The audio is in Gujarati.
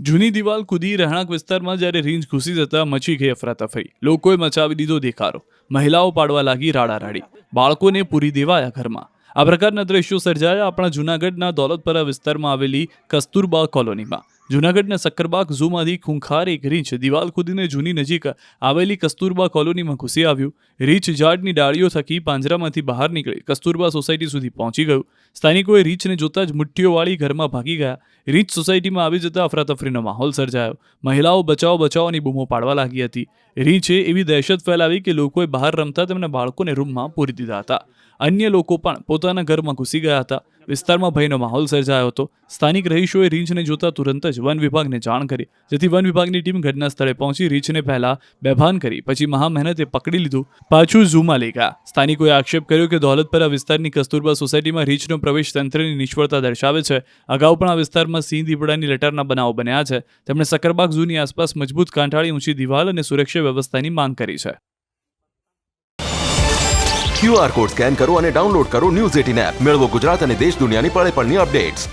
જૂની દિવાલ કૂદી રહેણાંક વિસ્તારમાં જ્યારે રીંછ ઘૂસી જતા મચી ગઈ અફરાતફરી. લોકોએ મચાવી દીધો દેખારો. મહિલાઓ પાડવા લાગી રાડારાડી. બાળકોને પૂરી દેવાયા ઘરમાં. આ પ્રકારના દ્રશ્યો સર્જાયા આપણા જૂનાગઢના દોલતપરા વિસ્તારમાં આવેલી કસ્તુરબા કોલોનીમાં. જૂનાગઢના સક્કરબાગ ઝૂમાંથી ખૂંખાર એક રીંછ દિવાલ કૂદીને જૂની નજીક આવેલી કસ્તુરબા કોલોનીમાં ઘૂસી આવ્યું. રીંછ ઝાડની ડાળીઓ થકી પાંજરામાંથી બહાર નીકળી કસ્તુરબા સોસાયટી સુધી પહોંચી ગયું. સ્થાનિકોએ રીંછને જોતા જ મુઠ્ઠીઓ વાળી ઘરમાં ભાગી ગયા. રીંછ સોસાયટીમાં આવી જતા અફરાતફરીનો માહોલ સર્જાયો. મહિલાઓ બચાવો બચાવોની બૂમો પાડવા લાગી હતી. રીંછે એવી દહેશત ફેલાવી કે લોકોએ બહાર રમતા તેમના બાળકોને રૂમમાં પૂરી દીધા હતા. અન્ય લોકો પણ પોતાના ઘરમાં ઘૂસી ગયા હતા. વિસ્તારમાં ભયનો માહોલ સર્જાયો હતો. સ્થાનિક રહીશોએ રીંછને જોતા તુરંત જ વન વિભાગને જાણ કરી, જેથી વન વિભાગની ટીમ ઘટના સ્થળે પહોંચી રીંછને પહેલા બેભાન કરી પછી મહા મહેનતે પકડી લીધું, પાછું ઝૂમાં લઈ ગયા. સ્થાનિકોએ આક્ષેપ કર્યો કે દોલતપરા વિસ્તારની કસ્તુરબા સોસાયટીમાં રીંછનો પ્રવેશ તંત્રની નિષ્ફળતા દર્શાવે છે. અગાઉ પણ આ વિસ્તારમાં સિંહ દીપડાની લટારના બનાવો બન્યા છે. તેમણે સક્કરબાગ ઝૂની આસપાસ મજબૂત કાંઠાળી ઊંચી દિવાલ અને સુરક્ષા વ્યવસ્થાની માંગ કરી છે. QR કોડ સ્કેન કરો અને ડાઉનલોડ કરો ન્યૂઝ 18 એપ. મેળવો ગુજરાત અને દેશ દુનિયાની પળે પળની અપડેટ્સ.